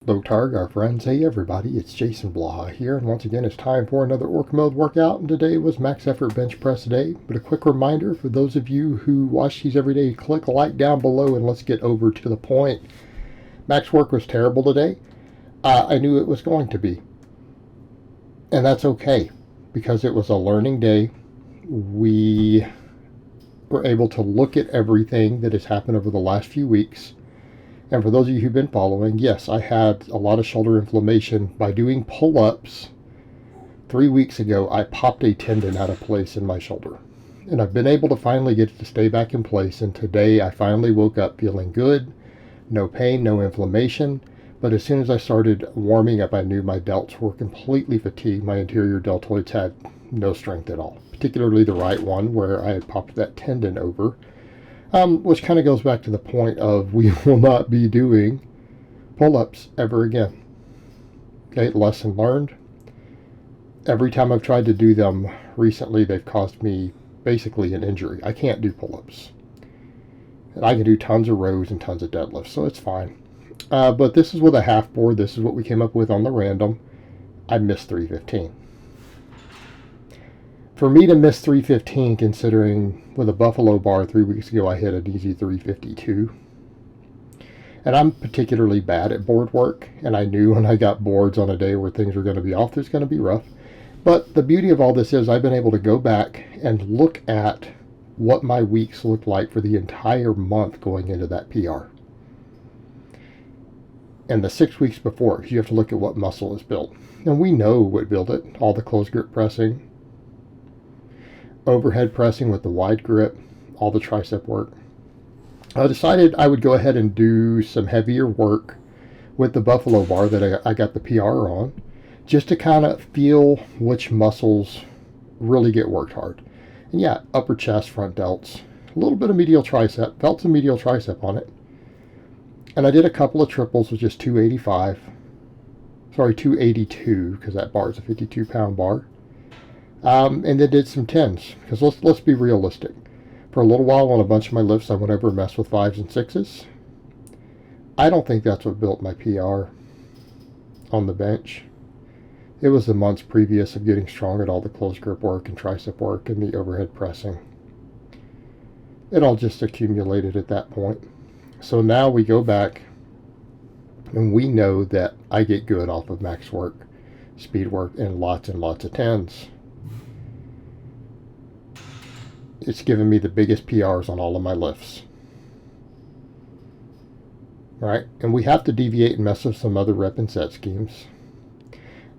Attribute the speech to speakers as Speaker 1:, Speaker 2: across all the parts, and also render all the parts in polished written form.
Speaker 1: Low Targ, our friends. Hey everybody, it's Jason Blaha here, and once again it's time for another Orc Mode workout, and today was max effort bench press day. But a quick reminder for those of you who watch these every day, click like down below and let's get over to the point. Max work was terrible today. I knew it was going to be. And that's okay, because it was a learning day. We were able to look at everything that has happened over the last few weeks. And for those of you who've been following, yes, I had a lot of shoulder inflammation. By doing pull-ups 3 weeks ago, I popped a tendon out of place in my shoulder. And I've been able to finally get it to stay back in place. And today I finally woke up feeling good. No pain, no inflammation. But as soon as I started warming up, I knew my delts were completely fatigued. My anterior deltoids had no strength at all, particularly the right one where I had popped that tendon over. Which kind of goes back to the point of we will not be doing pull-ups ever again. Okay, lesson learned. Every time I've tried to do them recently, they've caused me basically an injury. I can't do pull-ups. And I can do tons of rows and tons of deadlifts, so it's fine. But this is with a half board. This is what we came up with on the random. I missed 315. For me to miss 315, considering with a Buffalo bar 3 weeks ago, I hit an easy 352. And I'm particularly bad at board work, and I knew when I got boards on a day where things were going to be off, it's going to be rough. But the beauty of all this is I've been able to go back and look at what my weeks looked like for the entire month going into that PR. And the 6 weeks before, you have to look at what muscle is built. And we know what built it, all the close grip pressing, overhead pressing with the wide grip, all the tricep work. I decided I would go ahead and do some heavier work with the Buffalo bar that I got the PR on, just to kind of feel which muscles really get worked hard. And yeah, upper chest, front delts, a little bit of medial tricep, felt some medial tricep on it. And I did a couple of triples with just 282, because that bar is a 52-pound bar. And then did some 10s, because let's be realistic. For a little while on a bunch of my lifts, I went over and messed with 5s and 6s. I don't think that's what built my PR on the bench. It was the months previous of getting strong at all the close grip work and tricep work and the overhead pressing. It all just accumulated at that point. So now we go back, and we know that I get good off of max work, speed work, and lots of 10s. It's given me the biggest PRs on all of my lifts. Right? And we have to deviate and mess with some other rep and set schemes.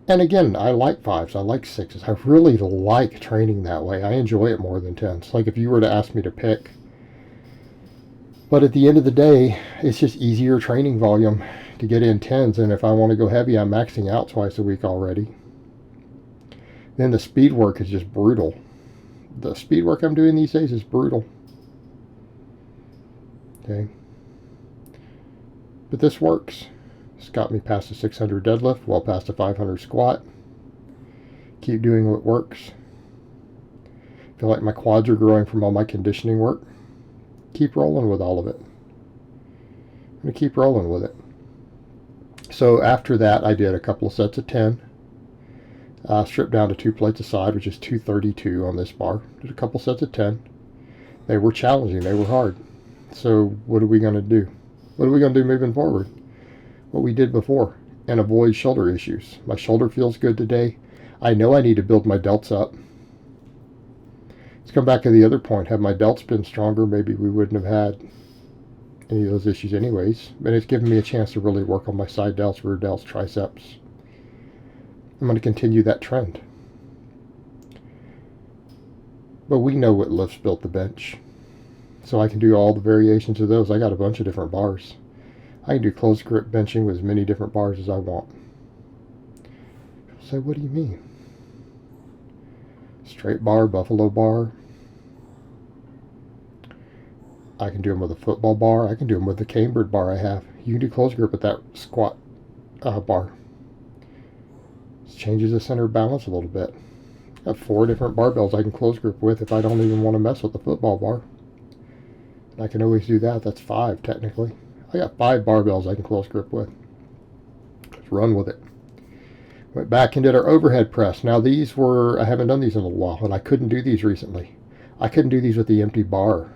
Speaker 1: And again, I like 5s, I like 6s. I really like training that way. I enjoy it more than 10s. Like if you were to ask me to pick. But at the end of the day, it's just easier training volume to get in 10s. And if I want to go heavy, I'm maxing out twice a week already. Then the speed work is just brutal. The speed work I'm doing these days is brutal. Okay. But this works. It's got me past a 600 deadlift, well past a 500 squat. Keep doing what works. Feel like my quads are growing from all my conditioning work. Keep rolling with all of it. I'm going to keep rolling with it. So after that, I did a couple of sets of 10. Stripped down to 2 plates a side, which is 232 on this bar. Did a couple sets of 10. They were challenging. They were hard. So what are we going to do? What are we going to do moving forward? What we did before, and avoid shoulder issues. My shoulder feels good today. I know I need to build my delts up. Let's come back to the other point. Had my delts been stronger, maybe we wouldn't have had any of those issues anyways. But it's given me a chance to really work on my side delts, rear delts, triceps. I'm going to continue that trend. But we know what lifts built the bench. So I can do all the variations of those. I got a bunch of different bars. I can do close grip benching with as many different bars as I want. People say, what do you mean? Straight bar, Buffalo bar. I can do them with a football bar. I can do them with the cambered bar I have. You can do close grip with that squat bar. It changes the center of balance a little bit. I have 4 different barbells I can close grip with if I don't even want to mess with the football bar. I can always do that. That's 5 technically. I got 5 barbells I can close grip with. run with it. Went back and did our overhead press. Now these were, I haven't done these in a little while, and I couldn't do these recently. I couldn't do these with the empty bar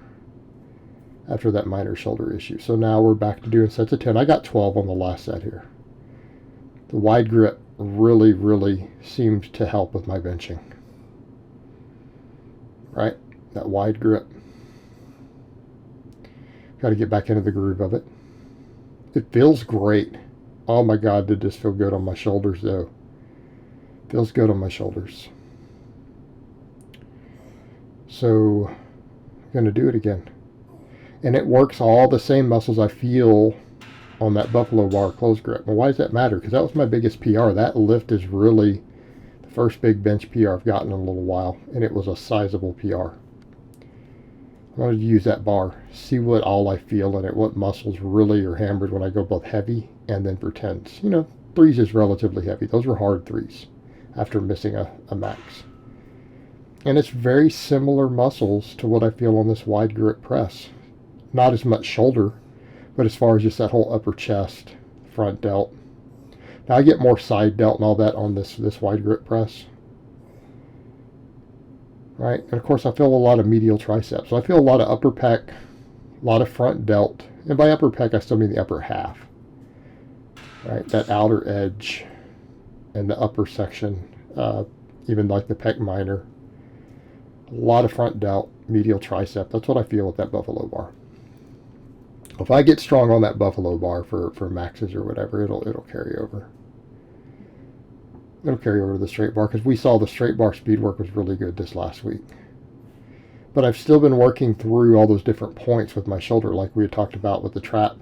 Speaker 1: after that minor shoulder issue. So now we're back to doing sets of 10. I got 12 on the last set here. The wide grip really, really seemed to help with my benching. Right? That wide grip. Got to get back into the groove of it. It feels great. Oh my God, did this feel good on my shoulders though. Feels good on my shoulders. So I'm going to do it again. And it works all the same muscles I feel on that buffalo bar close grip. Well, why does that matter? Because that was my biggest PR. That lift is really the first big bench PR I've gotten in a little while. And it was a sizable PR. I wanted to use that bar, see what all I feel in it, what muscles really are hammered when I go both heavy and then for 10s. You know, 3s is relatively heavy. Those were hard 3s after missing a max. And it's very similar muscles to what I feel on this wide grip press. Not as much shoulder, but as far as just that whole upper chest, front delt. Now I get more side delt and all that on this wide grip press. Right, and of course I feel a lot of medial triceps. So I feel a lot of upper pec, a lot of front delt. And by upper pec I still mean the upper half. Right, that outer edge and the upper section, even like the pec minor. A lot of front delt, medial tricep. That's what I feel with that buffalo bar. If I get strong on that buffalo bar for maxes or whatever, it'll carry over. It'll carry over to the straight bar because we saw the straight bar speed work was really good this last week. But I've still been working through all those different points with my shoulder like we had talked about with the trap.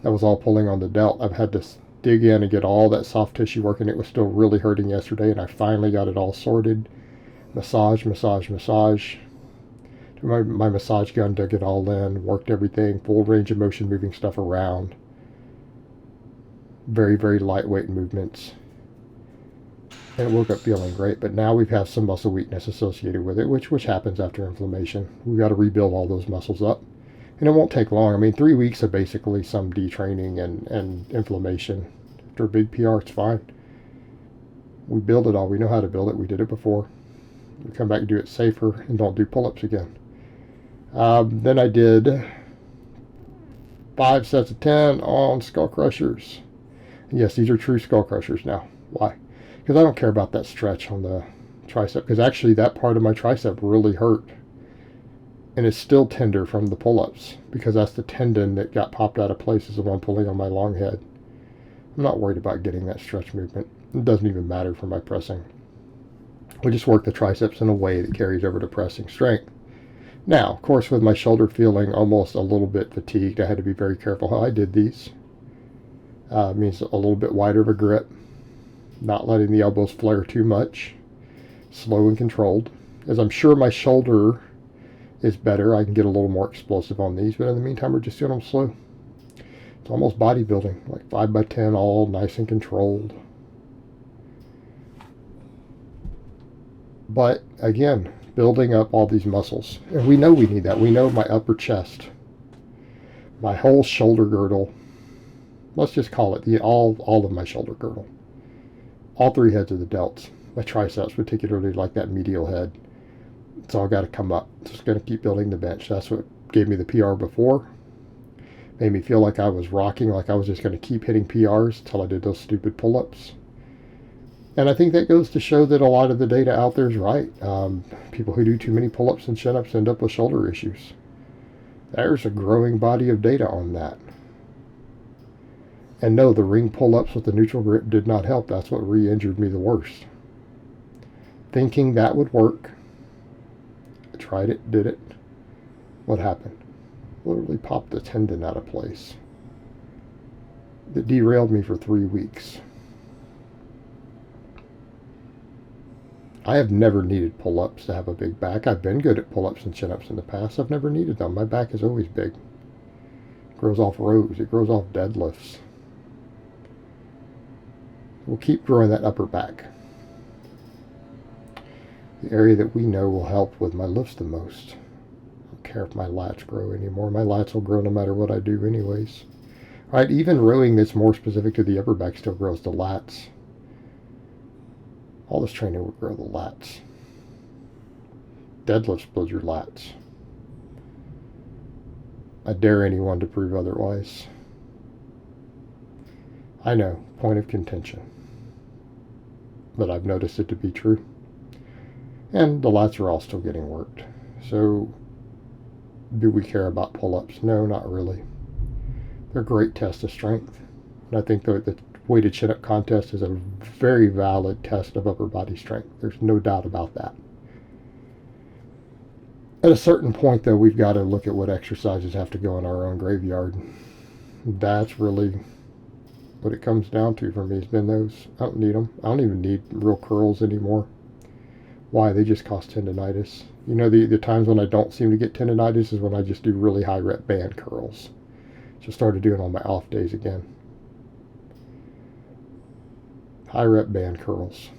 Speaker 1: That was all pulling on the delt. I've had to dig in and get all that soft tissue working. It was still really hurting yesterday and I finally got it all sorted. Massage, massage, massage. My massage gun dug it all in, worked everything, full range of motion, moving stuff around. Very, very lightweight movements. And it woke up feeling great, but now we've had some muscle weakness associated with it, which happens after inflammation. We've got to rebuild all those muscles up. And it won't take long. I mean, 3 weeks of basically some detraining and inflammation. After a big PR, it's fine. We build it all. We know how to build it. We did it before. We come back and do it safer and don't do pull-ups again. Then I did 5 sets of 10 on Skullcrushers. Yes, these are true Skullcrushers now. Why? Because I don't care about that stretch on the tricep. Because actually that part of my tricep really hurt. And it's still tender from the pull-ups. Because that's the tendon that got popped out of place is the one pulling on my long head. I'm not worried about getting that stretch movement. It doesn't even matter for my pressing. We just work the triceps in a way that carries over to pressing strength. Now, of course, with my shoulder feeling almost a little bit fatigued, I had to be very careful how I did these. Means a little bit wider of a grip. Not letting the elbows flare too much. Slow and controlled. As I'm sure my shoulder is better, I can get a little more explosive on these. But in the meantime, we're just doing them slow. It's almost bodybuilding. Like 5 by 10, all nice and controlled. But, again, building up all these muscles. And we know we need that. We know my upper chest, my whole shoulder girdle. Let's just call it all of my shoulder girdle. All 3 heads of the delts. My triceps, particularly like that medial head. It's all got to come up. Just going to keep building the bench. That's what gave me the PR before. Made me feel like I was rocking, like I was just going to keep hitting PRs until I did those stupid pull-ups. And I think that goes to show that a lot of the data out there is right. People who do too many pull-ups and chin-ups end up with shoulder issues. There's a growing body of data on that. And no, the ring pull-ups with the neutral grip did not help. That's what re-injured me the worst. Thinking that would work. I tried it, did it. What happened? Literally popped the tendon out of place. That derailed me for 3 weeks. I have never needed pull-ups to have a big back. I've been good at pull-ups and chin-ups in the past. I've never needed them. My back is always big. It grows off rows. It grows off deadlifts. We'll keep growing that upper back. The area that we know will help with my lifts the most. I don't care if my lats grow anymore. My lats will grow no matter what I do anyways. Right, even rowing that's more specific to the upper back still grows the lats. All this training will grow the lats. Deadlifts build your lats. I dare anyone to prove otherwise. I know, point of contention. But I've noticed it to be true. And the lats are all still getting worked. So, do we care about pull-ups? No, not really. They're a great test of strength. And I think the weighted chin-up contest is a very valid test of upper body strength. There's no doubt about that. At a certain point, though, we've got to look at what exercises have to go in our own graveyard. That's really what it comes down to for me. Has been those. I don't need them. I don't even need real curls anymore. Why? They just cause tendonitis. You know, the times when I don't seem to get tendonitis is when I just do really high rep band curls. So I started doing on my off days again. High rep band curls.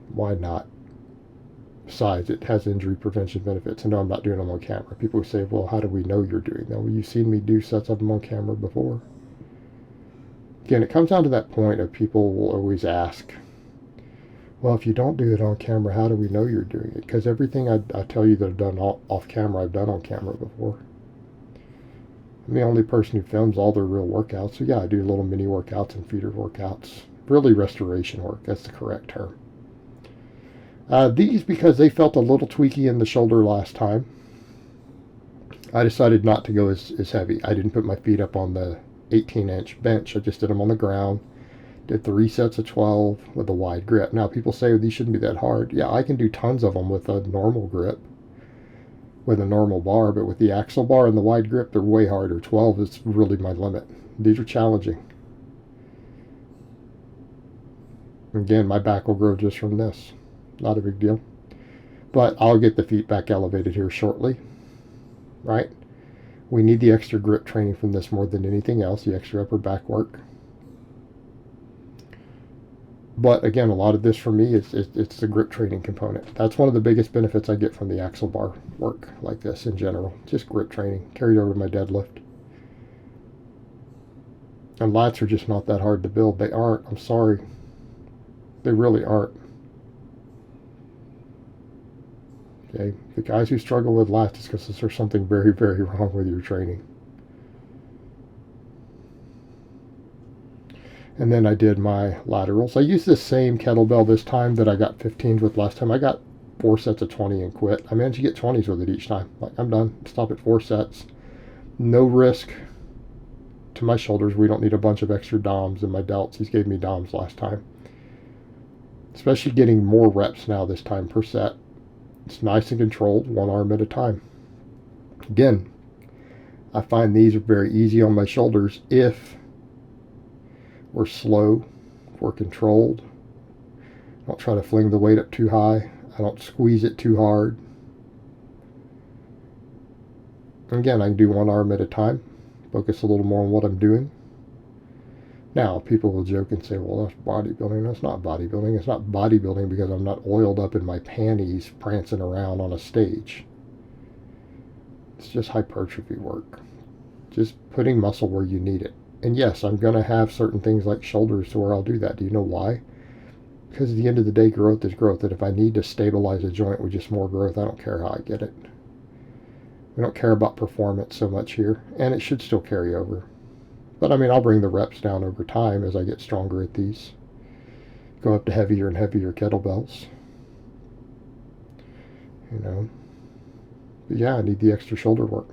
Speaker 1: Why not? Besides, it has injury prevention benefits. And no, I'm not doing them on camera. People say, well, how do we know you're doing them? Well, you've seen me do sets of them on camera before. Again, it comes down to that point of people will always ask, well, if you don't do it on camera, how do we know you're doing it? Because everything I tell you that I've done off camera, I've done on camera before. I'm the only person who films all their real workouts. So yeah, I do little mini workouts and feeder workouts. Really restoration work, that's the correct term. These, because they felt a little tweaky in the shoulder last time, I decided not to go as heavy. I didn't put my feet up on the 18-inch bench. I just did them on the ground. Did 3 sets of 12 with a wide grip. Now, people say, well, these shouldn't be that hard. Yeah, I can do tons of them with a normal grip, with a normal bar, but with the axle bar and the wide grip, they're way harder. 12 is really my limit. These are challenging. Again, my back will grow just from this. Not a big deal. But I'll get the feet back elevated here shortly. Right? We need the extra grip training from this more than anything else, the extra upper back work. But again, a lot of this for me is it's the grip training component. That's one of the biggest benefits I get from the axle bar work like this in general. Just grip training, carried over to my deadlift. And lats are just not that hard to build. They aren't. I'm sorry. They really aren't. Okay, the guys who struggle with lats is because there's something very, very wrong with your training. And then I did my laterals. I used the same kettlebell this time that I got 15s with last time. I got 4 sets of 20 and quit. I managed to get 20s with it each time. Like, I'm done. Stop at 4 sets. No risk to my shoulders. We don't need a bunch of extra DOMs in my delts. He's gave me DOMs last time. Especially getting more reps now this time per set. It's nice and controlled, 1 arm at a time. Again, I find these are very easy on my shoulders if we're slow, if we're controlled. I don't try to fling the weight up too high. I don't squeeze it too hard. Again, I can do 1 arm at a time. Focus a little more on what I'm doing. Now, people will joke and say, well, that's bodybuilding. That's not bodybuilding. It's not bodybuilding because I'm not oiled up in my panties prancing around on a stage. It's just hypertrophy work. Just putting muscle where you need it. And yes, I'm going to have certain things like shoulders to where I'll do that. Do you know why? Because at the end of the day, growth is growth. And if I need to stabilize a joint with just more growth, I don't care how I get it. We don't care about performance so much here. And it should still carry over. But I mean, I'll bring the reps down over time as I get stronger at these. Go up to heavier and heavier kettlebells. You know. But yeah, I need the extra shoulder work.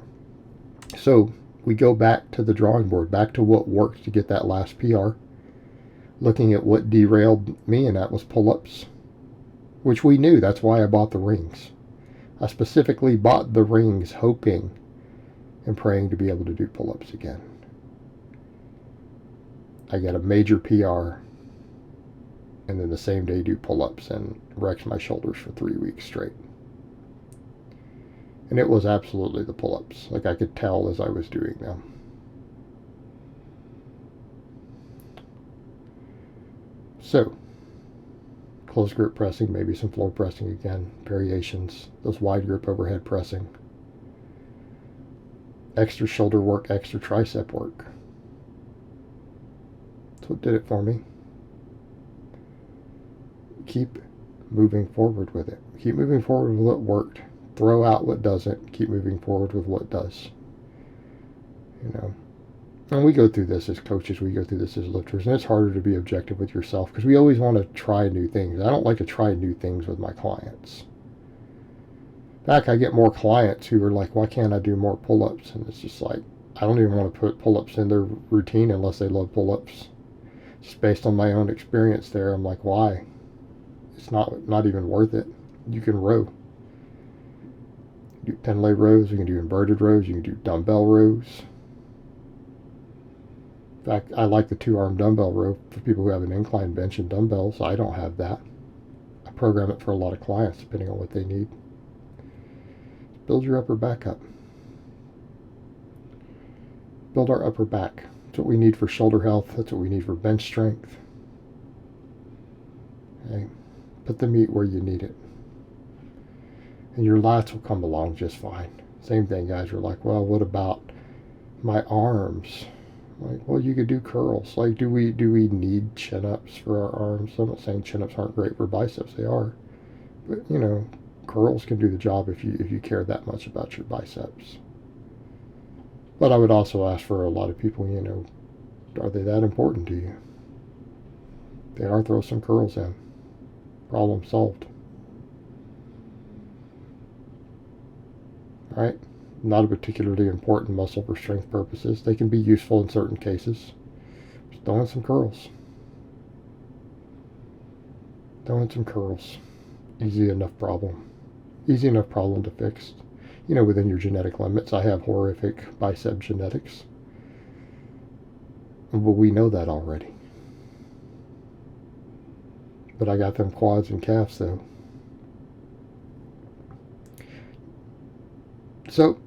Speaker 1: So we go back to the drawing board, back to what worked to get that last PR. Looking at what derailed me, and that was pull-ups. Which we knew, that's why I bought the rings. I specifically bought the rings hoping and praying to be able to do pull-ups again. I get a major PR, and then the same day do pull-ups and wrecks my shoulders for 3 weeks straight. And it was absolutely the pull-ups. Like I could tell as I was doing them. So, close grip pressing, maybe some floor pressing again, variations, those wide grip overhead pressing. extra shoulder work, extra tricep work. That's what did it for me. Keep moving forward with it. Keep moving forward with what worked. Throw out what doesn't. Keep moving forward with what does. You know, and we go through this as coaches, we go through this as lifters, and it's harder to be objective with yourself because we always want to try new things. I don't like to try new things with my clients. In fact, I get more clients who are like, why can't I do more pull-ups? And it's just like, I don't even want to put pull-ups in their routine unless they love pull-ups. Just based on my own experience there, I'm like, why? It's not even worth it. You can row. You do pen lay rows, you can do inverted rows, you can do dumbbell rows. In fact, I like the 2-arm dumbbell row for people who have an incline bench and dumbbells. I don't have that. I program it for a lot of clients depending on what they need. Build your upper back up. Build our upper back. That's what we need for shoulder health. That's what we need for bench strength. Okay. Put the meat where you need it. And your lats will come along just fine. Same thing, guys. You're like, well, what about my arms? Like, well, you could do curls. Like, do we need chin-ups for our arms? I'm not saying chin-ups aren't great for biceps. They are. But, you know, curls can do the job if you care that much about your biceps. But I would also ask for a lot of people, you know, are they that important to you? If they are, throw some curls in. Problem solved. Right? Not a particularly important muscle for strength purposes. They can be useful in certain cases. Just throw in some curls. Throw in some curls. Easy enough problem. Easy enough problem to fix. You know, within your genetic limits. I have horrific bicep genetics. But we know that already. But I got them quads and calves though. So,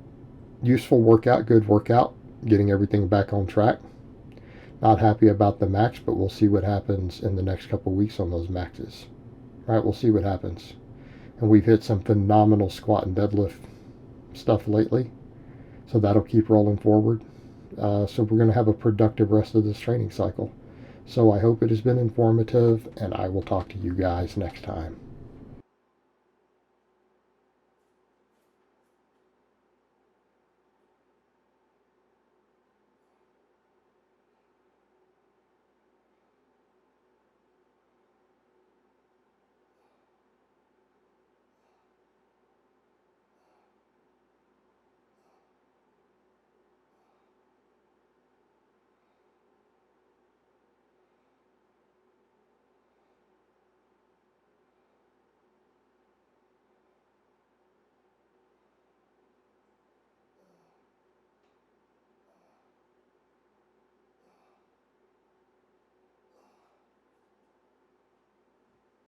Speaker 1: useful workout, good workout, getting everything back on track. Not happy about the max, but we'll see what happens in the next couple of weeks on those maxes. All right, we'll see what happens. And we've hit some phenomenal squat and deadlift stuff lately, so that'll keep rolling forward. So we're going to have a productive rest of this training cycle. So I hope it has been informative, and I will talk to you guys next time.